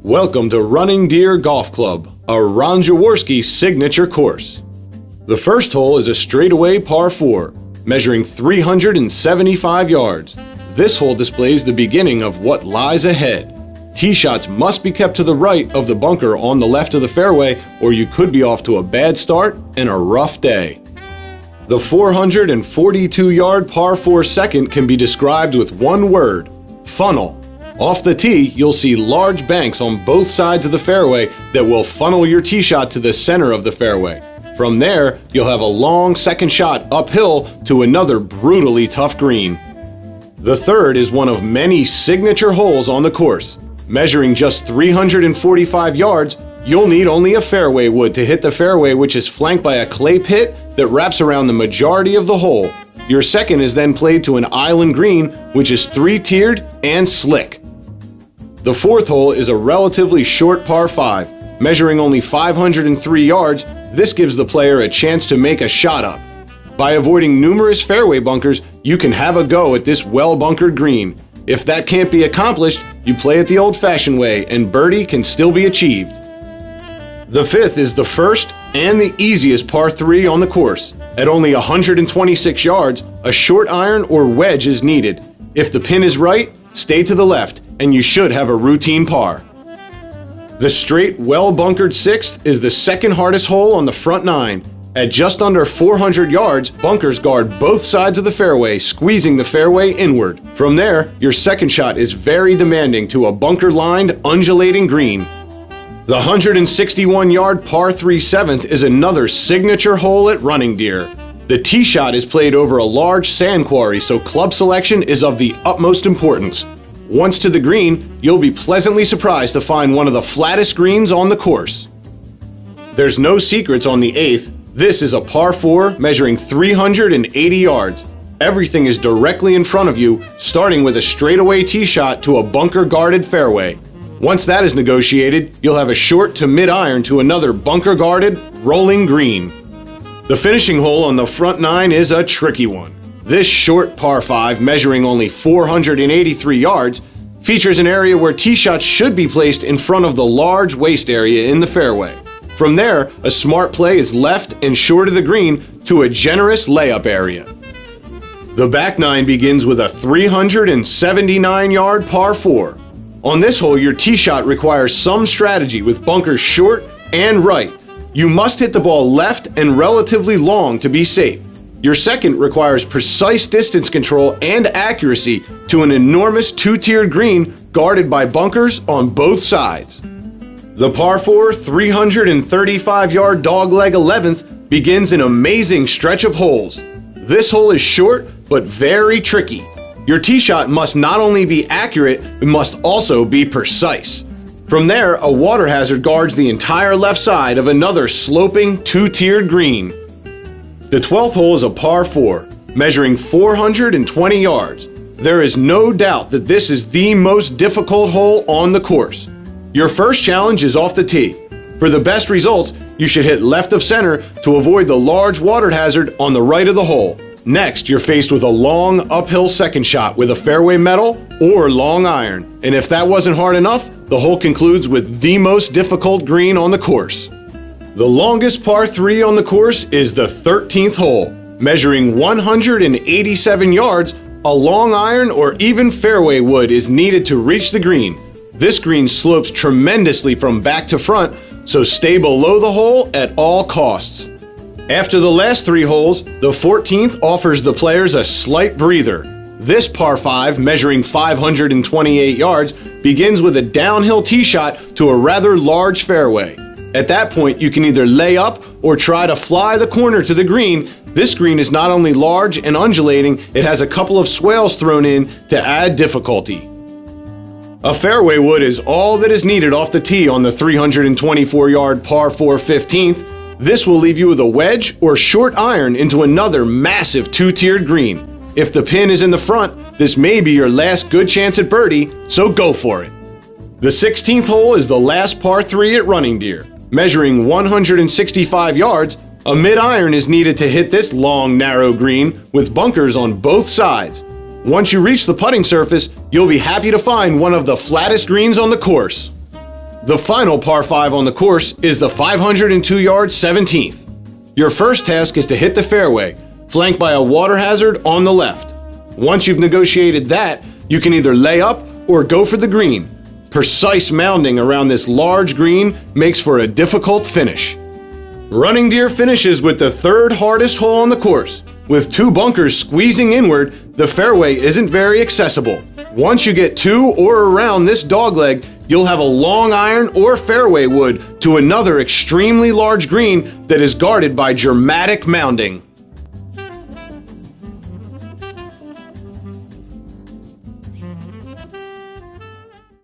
Welcome to Running Deer Golf Club, a Ron Jaworski signature course. The first hole is a straightaway par 4, measuring 375 yards. This hole displays the beginning of what lies ahead. Tee shots must be kept to the right of the bunker on the left of the fairway, or you could be off to a bad start and a rough day. The 442-yard par 4 second can be described with one word: funnel. Off the tee, you'll see large banks on both sides of the fairway that will funnel your tee shot to the center of the fairway. From there, you'll have a long second shot uphill to another brutally tough green. The third is one of many signature holes on the course. Measuring just 345 yards, you'll need only a fairway wood to hit the fairway, which is flanked by a clay pit that wraps around the majority of the hole. Your second is then played to an island green, which is 3-tiered and slick. The fourth hole is a relatively short par 5. Measuring only 503 yards, this gives the player a chance to make a shot up. By avoiding numerous fairway bunkers, you can have a go at this well-bunkered green. If that can't be accomplished, you play it the old-fashioned way and birdie can still be achieved. The fifth is the first and the easiest par 3 on the course. At only 126 yards, a short iron or wedge is needed. If the pin is right, stay to the left, and you should have a routine par. The straight, well-bunkered sixth is the second hardest hole on the front 9. At just under 400 yards, bunkers guard both sides of the fairway, squeezing the fairway inward. From there, your second shot is very demanding to a bunker-lined, undulating green. The 161-yard par 3 seventh is another signature hole at Running Deer. The tee shot is played over a large sand quarry, so club selection is of the utmost importance. Once to the green, you'll be pleasantly surprised to find one of the flattest greens on the course. There's no secrets on the eighth. This is a par 4 measuring 380 yards. Everything is directly in front of you, starting with a straightaway tee shot to a bunker-guarded fairway. Once that is negotiated, you'll have a short to mid-iron to another bunker-guarded, rolling green. The finishing hole on the front 9 is a tricky one. This short par 5, measuring only 483 yards, features an area where tee shots should be placed in front of the large waste area in the fairway. From there, a smart play is left and short of the green to a generous layup area. The back 9 begins with a 379-yard par 4. On this hole, your tee shot requires some strategy with bunkers short and right. You must hit the ball left and relatively long to be safe. Your second requires precise distance control and accuracy to an enormous 2-tiered green guarded by bunkers on both sides. The par 4 335-yard dogleg 11th begins an amazing stretch of holes. This hole is short but very tricky. Your tee shot must not only be accurate, it must also be precise. From there, a water hazard guards the entire left side of another sloping 2-tiered green. The 12th hole is a par 4, measuring 420 yards. There is no doubt that this is the most difficult hole on the course. Your first challenge is off the tee. For the best results, you should hit left of center to avoid the large water hazard on the right of the hole. Next, you're faced with a long uphill second shot with a fairway metal or long iron. And if that wasn't hard enough, the hole concludes with the most difficult green on the course. The longest par 3 on the course is the 13th hole. Measuring 187 yards, a long iron or even fairway wood is needed to reach the green. This green slopes tremendously from back to front, so stay below the hole at all costs. After the last 3 holes, the 14th offers the players a slight breather. This par 5, measuring 528 yards, begins with a downhill tee shot to a rather large fairway. At that point, you can either lay up or try to fly the corner to the green. This green is not only large and undulating, it has a couple of swales thrown in to add difficulty. A fairway wood is all that is needed off the tee on the 324-yard par 4 15th. This will leave you with a wedge or short iron into another massive 2-tiered green. If the pin is in the front, this may be your last good chance at birdie, so go for it. The 16th hole is the last par 3 at Running Deer. Measuring 165 yards, a mid-iron is needed to hit this long, narrow green with bunkers on both sides. Once you reach the putting surface, you'll be happy to find one of the flattest greens on the course. The final par 5 on the course is the 502-yard 17th. Your first task is to hit the fairway, flanked by a water hazard on the left. Once you've negotiated that, you can either lay up or go for the green. Precise mounding around this large green makes for a difficult finish. Running Deer finishes with the third hardest hole on the course. With 2 bunkers squeezing inward, the fairway isn't very accessible. Once you get to or around this dogleg, you'll have a long iron or fairway wood to another extremely large green that is guarded by dramatic mounding.